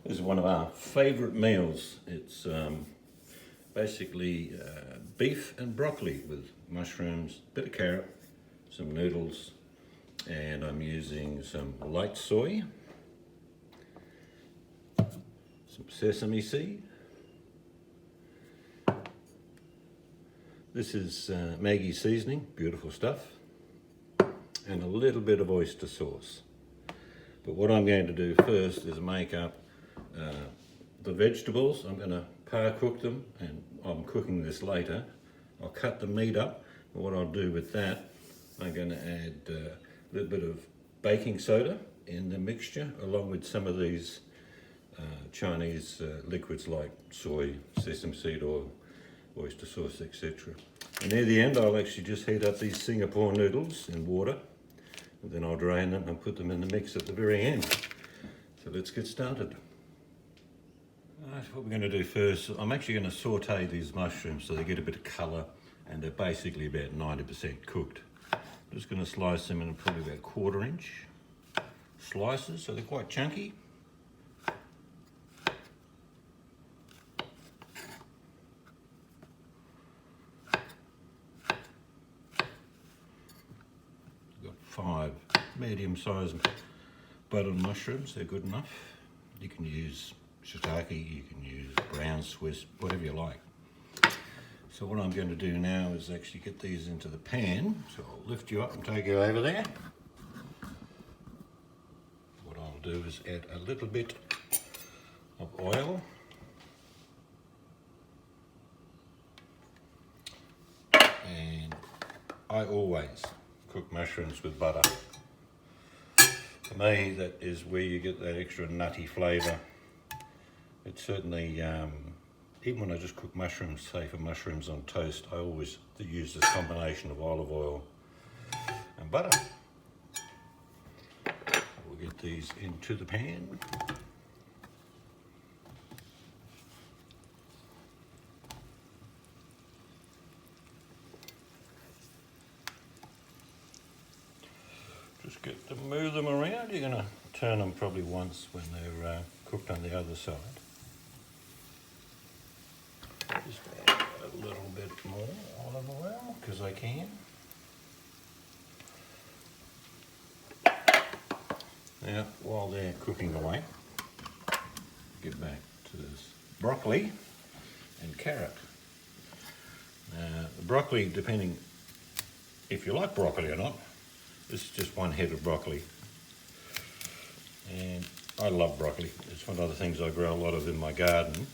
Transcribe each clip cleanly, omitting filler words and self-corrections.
This is one of our favourite meals. It's basically beef and broccoli with mushrooms, bit of carrot, some noodles, and I'm using some light soy, some sesame seed. This is Maggi seasoning, beautiful stuff, and a little bit of oyster sauce. But what I'm going to do first is make up the vegetables. I'm going to par cook them, and I'm cooking this later. I'll cut the meat up, and what I'll do with that, I'm going to add a little bit of baking soda in the mixture, along with some of these Chinese liquids like soy, sesame seed oil, oyster sauce, etc. And near the end, I'll actually just heat up these Singapore noodles in water, and then I'll drain them and put them in the mix at the very end. So let's get started. Right, what we're going to do first, I'm actually going to saute these mushrooms so they get a bit of colour, and they're basically about 90% cooked. I'm just going to slice them in probably about 1/4 inch slices, so they're quite chunky. I've got 5 medium-sized button mushrooms, they're good enough. You can use shiitake, you can use brown Swiss, whatever you like. So what I'm going to do now is actually get these into the pan. So I'll lift you up and take you over there. What I'll do is add a little bit of oil. And I always cook mushrooms with butter. For me, that is where you get that extra nutty flavour. It's certainly, even when I just cook mushrooms, say for mushrooms on toast, I always use this combination of olive oil and butter. We'll get these into the pan. Just get to move them around. You're going to turn them probably once when they're cooked on the other side. Just add a little bit more olive oil because I can. Now, while they're cooking away, get back to this broccoli and carrot. The broccoli, depending if you like broccoli or not, this is just one head of broccoli. And I love broccoli. It's one of the things I grow a lot of in my garden.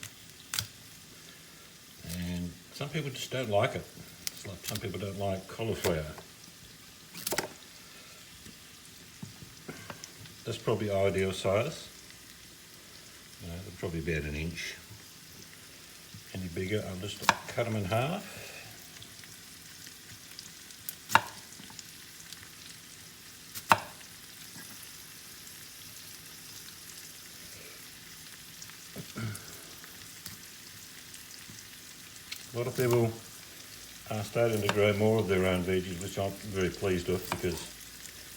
And some people just don't like it. It's like some people don't like cauliflower. That's probably ideal size. They're probably about 1 inch. Any bigger, I'll just cut them in half. A lot of people are starting to grow more of their own veggies, which I'm very pleased with, because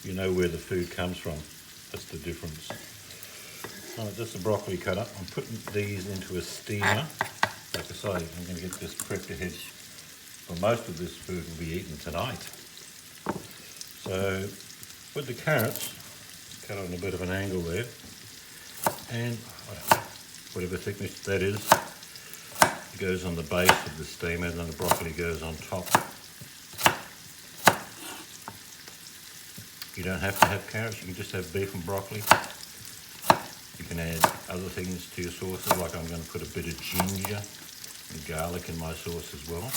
you know where the food comes from. That's the difference. Alright, that's the broccoli cut up. I'm putting these into a steamer. Like I say, I'm going to get this prepped ahead. Well, most of this food will be eaten tonight. So with the carrots, cut on a bit of an angle there, and whatever thickness that is, goes on the base of the steamer, and then the broccoli goes on top. You don't have to have carrots, you can just have beef and broccoli. You can add other things to your sauces, like I'm going to put a bit of ginger and garlic in my sauce as well.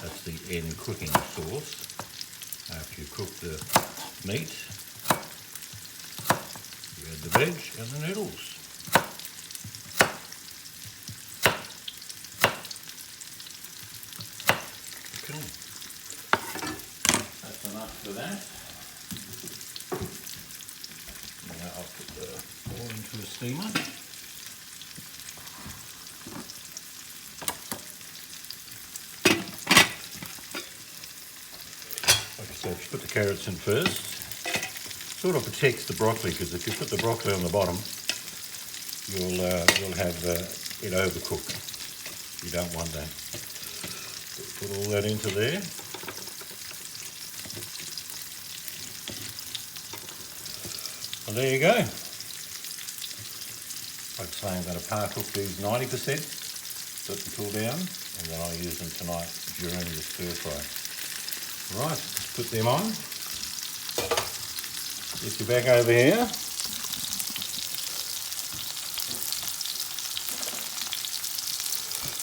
That's the end cooking sauce. After you cook the meat, you add the veg and the noodles. That's enough for that. Now I'll put the oil into a steamer. Like I said, if you put the carrots in first, sort of protects the broccoli, because if you put the broccoli on the bottom, you'll have it overcooked. You don't want that. Put all that into there. And there you go. Like I say, I'm going to par cook these 90%, let them cool down, and then I'll use them tonight during the stir fry. Right, let's put them on. Get you back over here.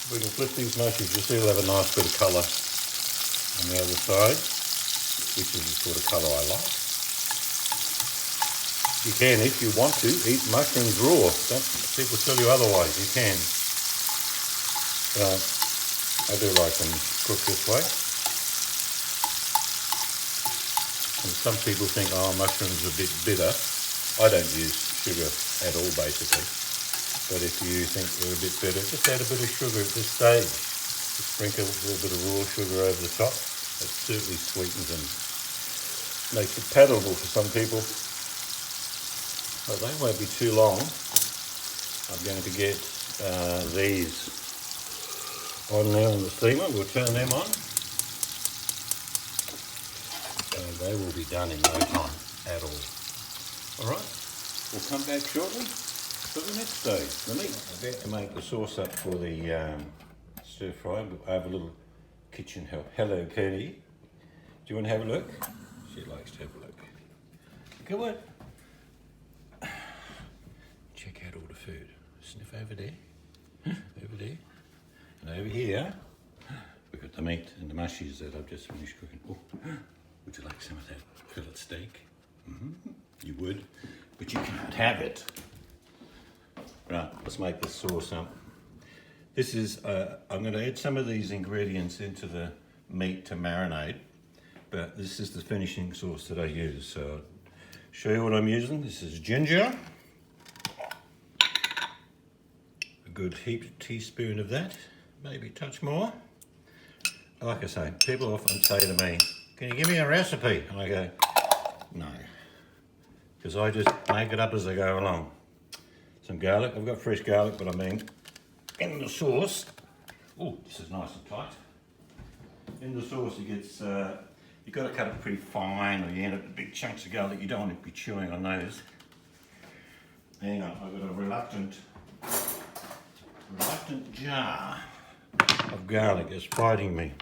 We can flip these mushrooms, you'll see they'll have a nice bit of colour on the other side, which is the sort of colour I like. You can, if you want to, eat mushrooms raw. Don't people tell you otherwise, you can. I do like them cooked this way. And some people think, oh, mushrooms are a bit bitter. I don't use sugar at all, basically. But if you think they're a bit bitter, just add a bit of sugar at this stage. Just sprinkle a little bit of raw sugar over the top. That certainly sweetens and makes it palatable for some people. But they won't be too long. I'm going to get these on now in the steamer. We'll turn them on. And they will be done in no time at all. Alright, we'll come back shortly. For the next stage, the meat. I'm about to make the sauce up for the stir fry. I have a little kitchen help. Hello, Kenny. Do you want to have a look? She likes to have a look. Come on. Check out all the food. Sniff over there, over there, and over here. We've got the meat and the mushies that I've just finished cooking. Oh, would you like some of that fillet steak? You would, but you can't have it. Right, let's make this sauce up. This is, I'm going to add some of these ingredients into the meat to marinate, but this is the finishing sauce that I use. So I'll show you what I'm using. This is ginger, a good teaspoon of that, maybe a touch more. Like I say, people often say to me, can you give me a recipe? And I go, no, because I just make it up as I go along. Some garlic. I've got fresh garlic, but I mean in the sauce. Oh, this is nice and tight. In the sauce, it gets. You've got to cut it pretty fine, or you end up with big chunks of garlic. You don't want to be chewing on those. Hang on, I've got a reluctant jar of garlic. It's fighting me.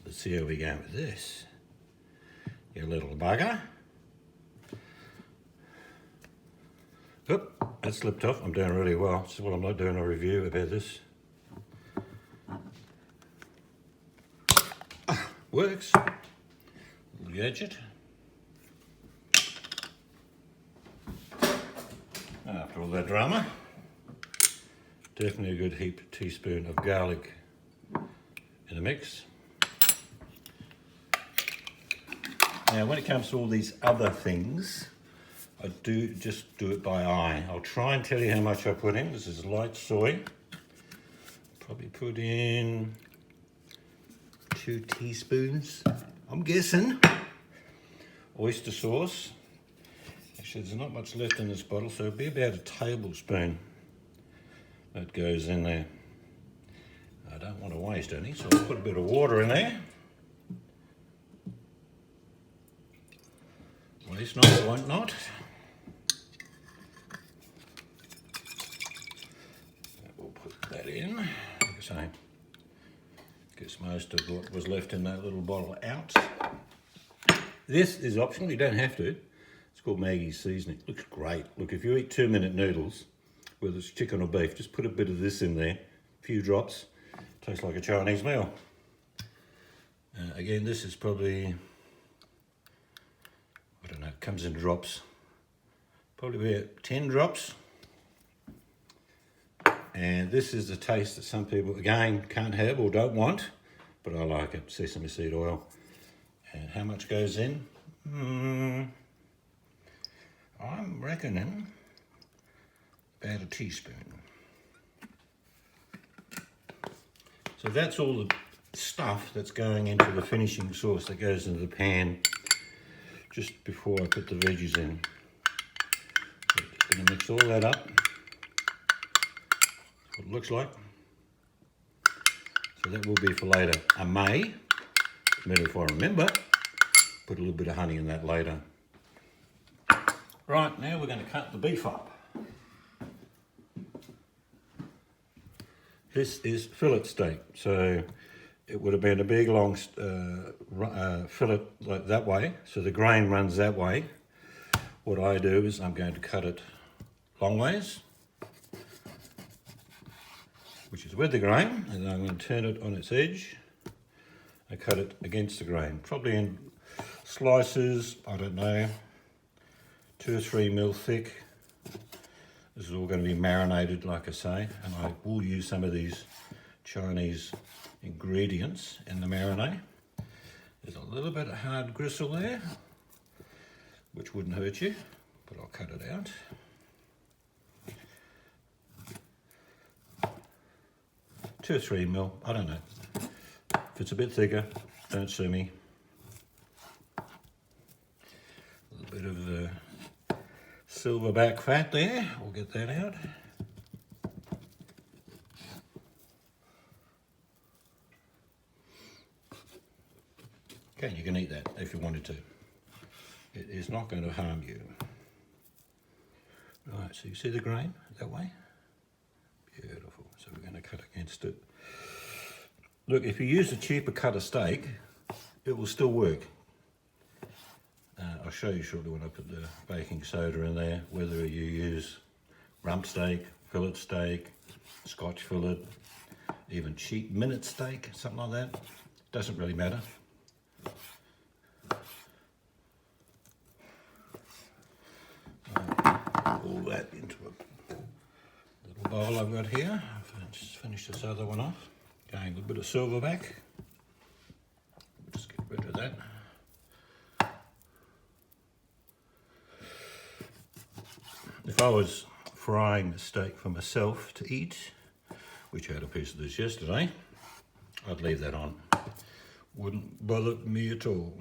Let's see how we go with this. You little bugger. Oop, that slipped off. I'm doing really well. So, well, I'm not doing a review about this. Works. Little gadget. After all that drama, definitely a good teaspoon of garlic in the mix. Now, when it comes to all these other things, I do just do it by eye. I'll try and tell you how much I put in. This is light soy. Probably put in 2 teaspoons, I'm guessing. Oyster sauce. Actually, there's not much left in this bottle, so it'll be about a tablespoon that goes in there. I don't want to waste any, so I'll put a bit of water in there. Waste not, want not. We'll put that in. Like I say, gets most of what was left in that little bottle out. This is optional, you don't have to. It's called Maggie's seasoning. Looks great. Look, if you eat 2-minute noodles, whether it's chicken or beef, just put a bit of this in there, a few drops. Tastes like a Chinese meal. Again, this is probably, I don't know, it comes in drops. Probably about 10 drops. And this is the taste that some people, again, can't have or don't want, but I like it, sesame seed oil. And how much goes in? I'm reckoning about a teaspoon. So that's all the stuff that's going into the finishing sauce that goes into the pan just before I put the veggies in. I'm going to mix all that up. what it looks like. So that will be for later. I may, if I remember, put a little bit of honey in that later. Right, now we're going to cut the beef up. This is fillet steak, so it would have been a big long fillet like that way, so the grain runs that way. What I do is I'm going to cut it long ways, which is with the grain, and I'm going to turn it on its edge. I cut it against the grain, probably in slices, I don't know, 2 or 3 mil thick. This is all going to be marinated, like I say, and I will use some of these Chinese ingredients in the marinade. There's a little bit of hard gristle there, which wouldn't hurt you, but I'll cut it out. Two or 3 mil, I don't know. If it's a bit thicker, don't sue me. A little bit of the silverback fat there, we'll get that out. Okay, you can eat that if you wanted to. It is not going to harm you. Right, so you see the grain that way? Beautiful. So we're going to cut against it. Look, if you use a cheaper cut of steak, it will still work. I'll show you shortly when I put the baking soda in there, whether you use rump steak, fillet steak, Scotch fillet, even cheap minute steak, something like that. Doesn't really matter. All that into a little bowl I've got here. I've just finished this other one off. Going a little bit of silverback. Just get rid of that. If I was frying the steak for myself to eat, which I had a piece of this yesterday, I'd leave that on. Wouldn't bother me at all.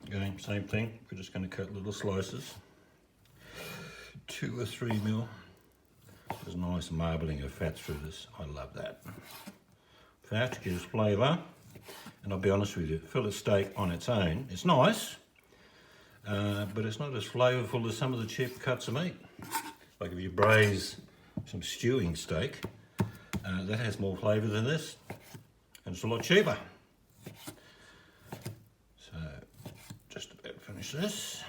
Again, same thing, we're just going to cut little slices. 2 or 3 mil. There's a nice marbling of fat through this. I love that. Fat gives flavour, and I'll be honest with you, fillet steak on its own, it's nice, but it's not as flavourful as some of the cheap cuts of meat. Like if you braise some stewing steak, that has more flavour than this, and it's a lot cheaper. So, just about finish this.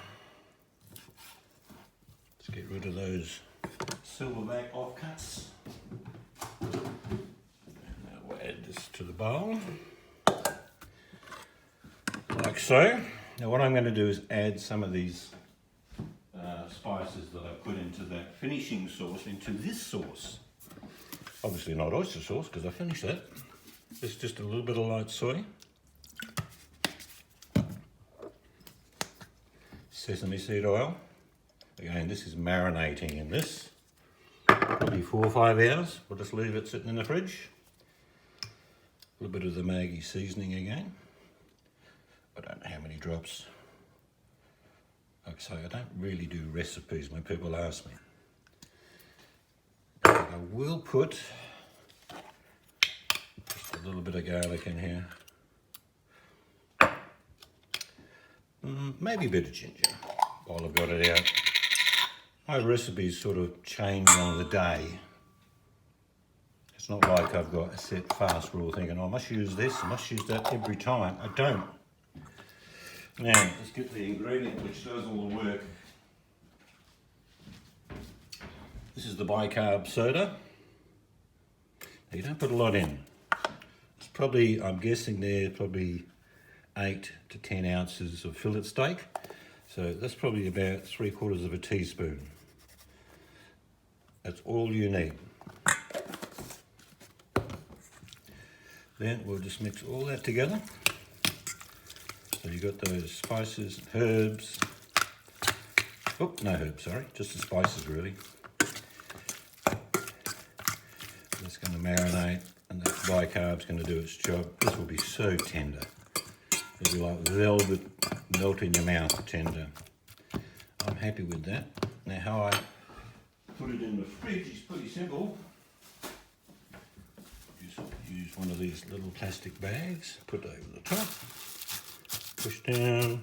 Let's get rid of those silverback offcuts. And now we'll add this to the bowl, like so. Now what I'm going to do is add some of these spices that I put into that finishing sauce into this sauce. Obviously not oyster sauce because I finished that. It's just a little bit of light soy, sesame seed oil. Again, this is marinating in this. Probably 4 or 5 hours. We'll just leave it sitting in the fridge. A little bit of the Maggi seasoning again. I don't know how many drops. Like I say, I don't really do recipes when people ask me. I will put just a little bit of garlic in here. Maybe a bit of ginger while I've got it out. My recipes sort of change on the day. It's not like I've got a set fast rule thinking, oh, I must use this, I must use that every time. I don't. Now, let's get the ingredient which does all the work. This is the bicarb soda. Now, you don't put a lot in. It's probably, I'm guessing there, probably 8 to 10 ounces of fillet steak. So that's probably about 3/4 of a teaspoon. That's all you need. Then we'll just mix all that together. So you've got those spices, herbs. Oh, no herbs, sorry, just the spices really. That's going to marinate, and that bicarb's going to do its job. This will be so tender. It'll be like velvet, melt in your mouth tender. I'm happy with that. Now how I put it in the fridge is pretty simple. Just use one of these little plastic bags, put it over the top, push down,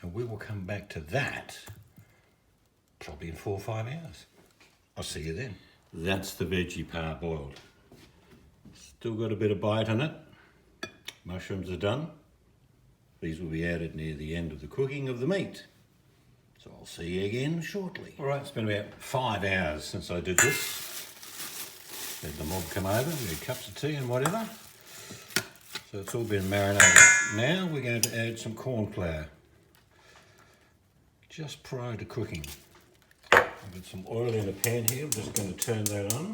and we will come back to that probably in 4 or 5 hours. I'll see you then. That's the veggie parboiled. Still got a bit of bite in it. Mushrooms are done. These will be added near the end of the cooking of the meat. So I'll see you again shortly. All right, it's been about 5 hours since I did this. Had the mob come over, we had cups of tea and whatever. So it's all been marinated. Now we're going to add some corn flour. Just prior to cooking. I've got some oil in a pan here, I'm just going to turn that on.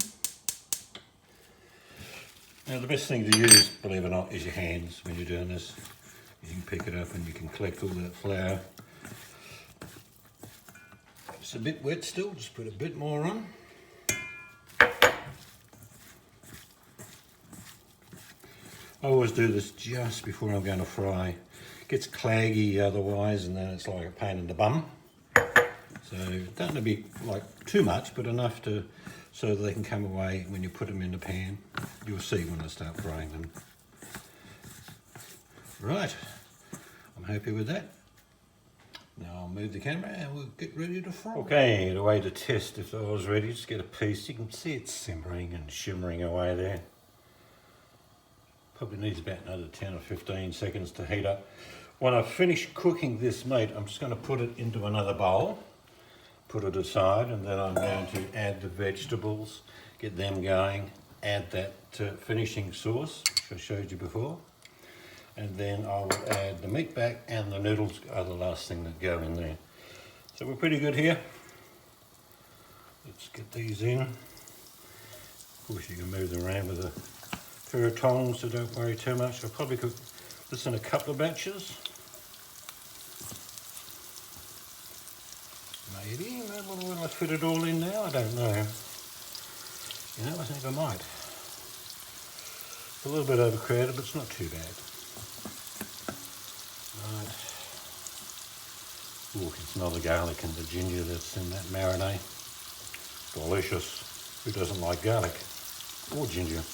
Now the best thing to use, believe it or not, is your hands when you're doing this. You can pick it up and you can collect all that flour. It's a bit wet still, just put a bit more on. I always do this just before I'm going to fry. It gets claggy otherwise, and then it's like a pain in the bum. So don't want to be like too much, but enough to so that they can come away when you put them in the pan. You'll see when I start frying them. Right, I'm happy with that. Now I'll move the camera and we'll get ready to fry. Okay, the way to test if I was ready, just get a piece. You can see it's simmering and shimmering away there. Probably needs about another 10 or 15 seconds to heat up. When I finish cooking this meat, I'm just going to put it into another bowl, put it aside, and then I'm going to add the vegetables, get them going, add that finishing sauce, which I showed you before, and then I will add the meat back, and the noodles are the last thing that go in there. So we're pretty good here. Let's get these in. Of course you can move them around with a pair of tongs, so don't worry too much. I'll probably cook this in a couple of batches. Maybe will I fit it all in now? I don't know. You know, I think I might. It's a little bit overcrowded, but it's not too bad. Right. Ooh, you can smell the garlic and the ginger that's in that marinade. Delicious. Who doesn't like garlic or ginger?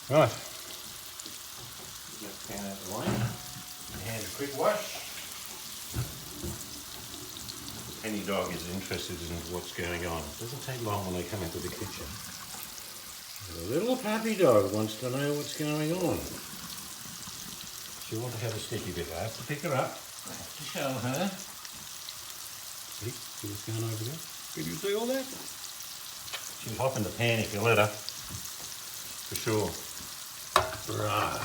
Right. Get the pan out of the way. Hand a quick wash. Any dog is interested in what's going on. It doesn't take long when they come into the kitchen. The little puppy dog wants to know what's going on. She wants to have a sticky bit. I have to pick her up. I have to show her. See what's going on over there? Can you see all that? She'll hop in the pan if you let her. For sure. Right.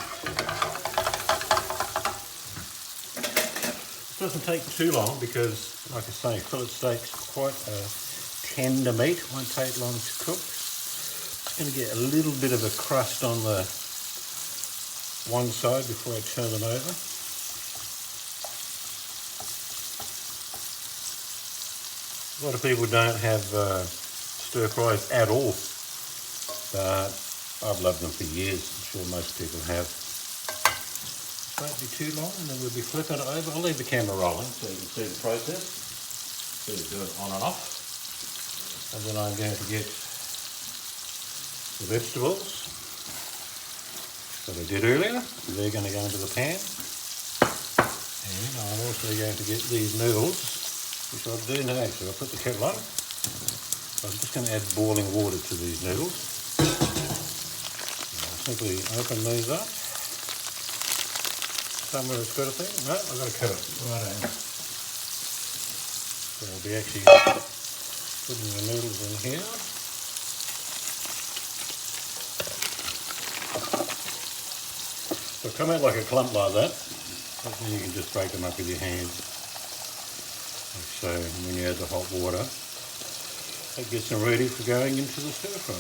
It doesn't take too long because, like I say, fillet steak's quite a tender meat. Won't take long to cook. It's going to get a little bit of a crust on the one side before I turn them over. A lot of people don't have stir fries at all, but I've loved them for years. I'm sure most people have. This won't be too long, and then we'll be flipping it over. I'll leave the camera rolling so you can see the process. So you do it on and off. And then I'm going to get the vegetables that I did earlier. They're going to go into the pan. And I'm also going to get these noodles, which I'll do now. So I'll put the kettle on. I'm just going to add boiling water to these noodles. I'll simply open these up. Somewhere it's got a thing. No, I've got to cut it. Right. So I'll be actually putting the noodles in here. They'll come out like a clump like that. And then you can just break them up with your hands. Like so, when you add the hot water, that gets them ready for going into the stir fry.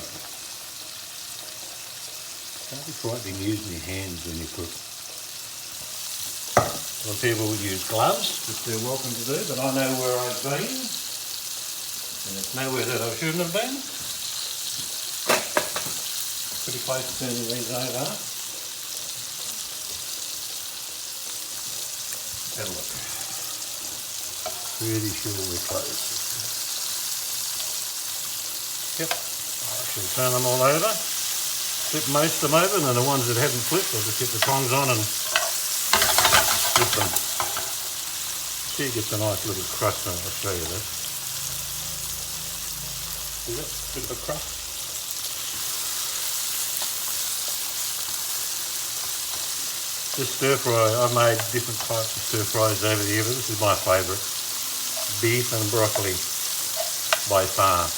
Don't be frightening using your hands when you cook. A lot of people would use gloves, which they're welcome to do, but I know where I've been, and it's nowhere that I shouldn't have been. Pretty close to turning these over. Have a look. Pretty sure we're close. Yep. I shall turn them all over. Flip most of them over, and then the ones that haven't flipped, I'll just get the tongs on and flip them. See, it gets a nice little crust on it. I'll show you that. See that? Bit of a crust. This stir fry, I've made different types of stir fries over the years. This is my favourite. Beef and broccoli by far.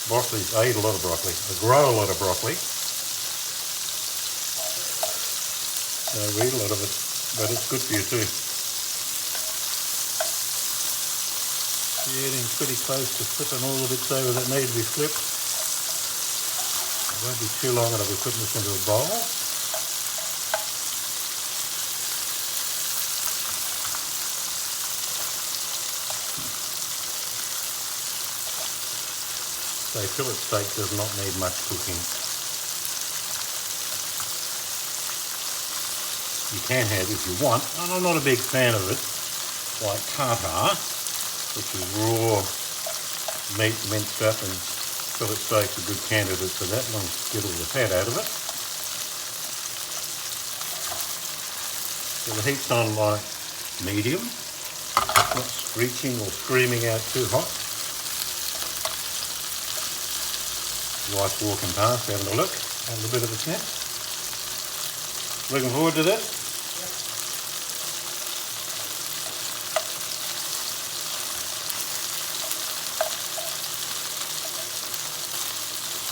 Broccoli, I eat a lot of broccoli. I grow a lot of broccoli. I eat a lot of it, but it's good for you too. Getting pretty close to flipping all the bits over that need to be flipped. It won't be too long and I'll be putting this into a bowl. So fillet steak does not need much cooking. You can have if you want, and I'm not a big fan of it, like tartar, which is raw meat minced up, and fillet steak's a good candidate for that, and get all the fat out of it. So the heat's on like medium, not screeching or screaming out too hot. Wife's walking past, having a look, having a bit of a snap. Looking forward to this?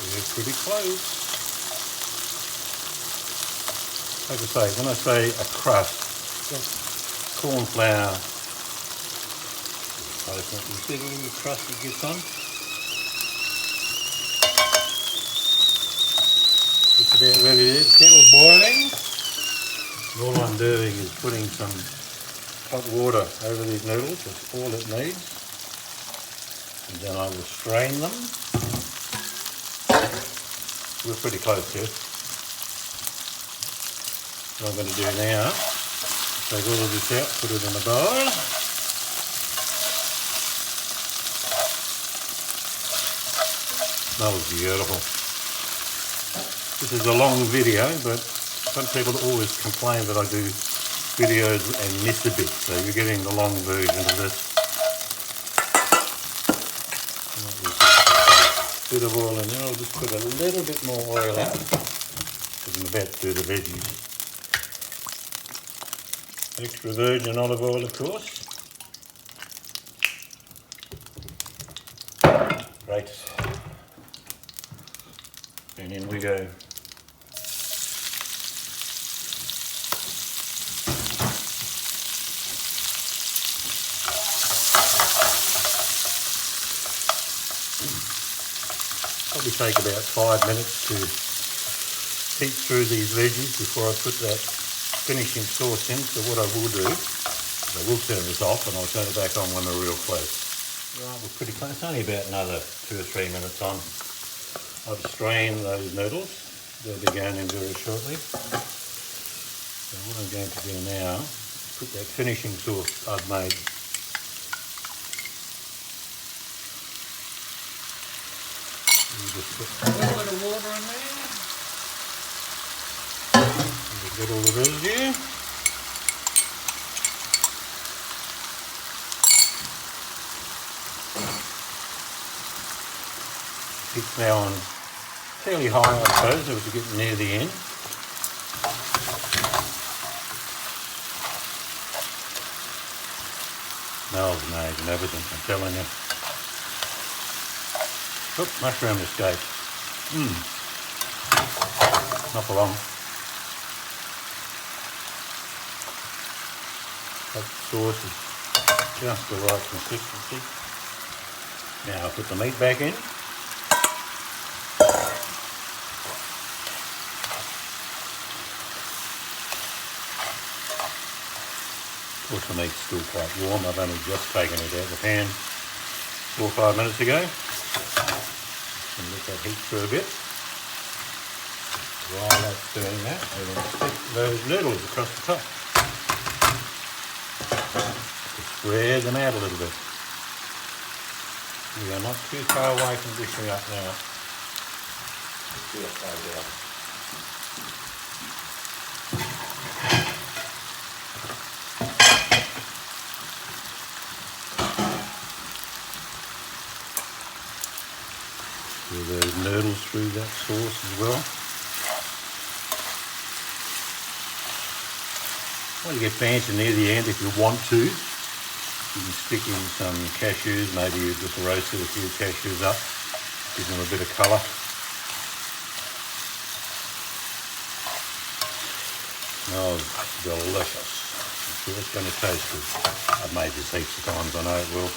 We're pretty close. Like I say, when I say a crust, that's corn flour. Close enough. You see the little crust it gets on? About ready it is. Kettle's boiling. All I'm doing is putting some hot water over these noodles. That's all it needs. And then I will strain them. We're pretty close here. What I'm going to do now, take all of this out, put it in a bowl. Smells beautiful. This is a long video, but some people always complain that I do videos and miss a bit, so you're getting the long version of this. Bit of oil in there. I'll just put a little bit more oil out because I'm about to do the veggies. Extra virgin olive oil, of course. Great. And in we go. Probably take about 5 minutes to heat through these veggies before I put that finishing sauce in. So what I will do is I will turn this off and I'll turn it back on when we're real close. Right, we're pretty close, only about another 2 or 3 minutes on. I've strained those noodles. They'll be going in very shortly. So what I'm going to do now is put that finishing sauce I've made. Just put a little bit of water in there. Get all the residue. Heat's now on fairly high, I suppose, as we get near the end. Smells amazing, everything, I'm telling you. Oop, mushroom escape. Not for long. That sauce is just the right consistency. Now I'll put the meat back in. Of course the meat's still quite warm. I've only just taken it out of the pan 4 or 5 minutes ago. And let that heat through a bit. While that's doing that, we're going to stick those noodles across the top. Just spread them out a little bit. We are not too far away from dishing up now. Let's see what goes out. Throw those noodles through that sauce as well. Well, you get fancy near the end if you want to. You can stick in some cashews, maybe you just roasted a few cashews up, give them a bit of colour. Smells delicious. I'm sure it's going to taste good. I've made this heaps of times, I know it will.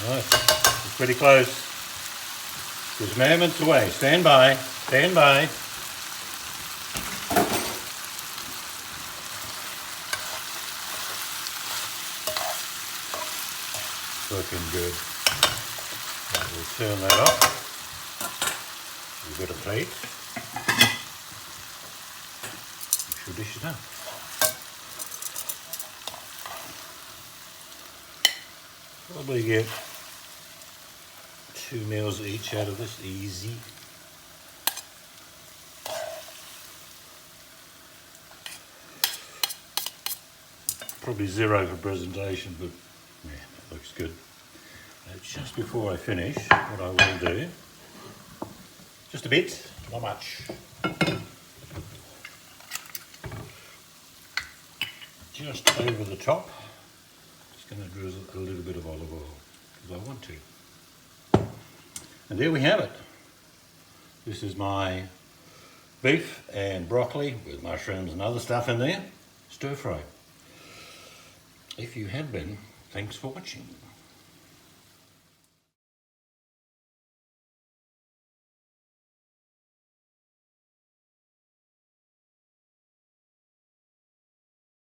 Right, it's pretty close. Just moments away. Stand by. Stand by. Looking good. Right, we'll turn that off. We've got a plate. We should dish it up. Probably get 2 meals each out of this, easy. Probably zero for presentation, but yeah, that looks good. Just before I finish, what I will do, just a bit, not much. Just over the top, just going to drizzle a little bit of olive oil, because I want to. And there we have it. This is my beef and broccoli with mushrooms and other stuff in there, stir fry. If you have been, thanks for watching.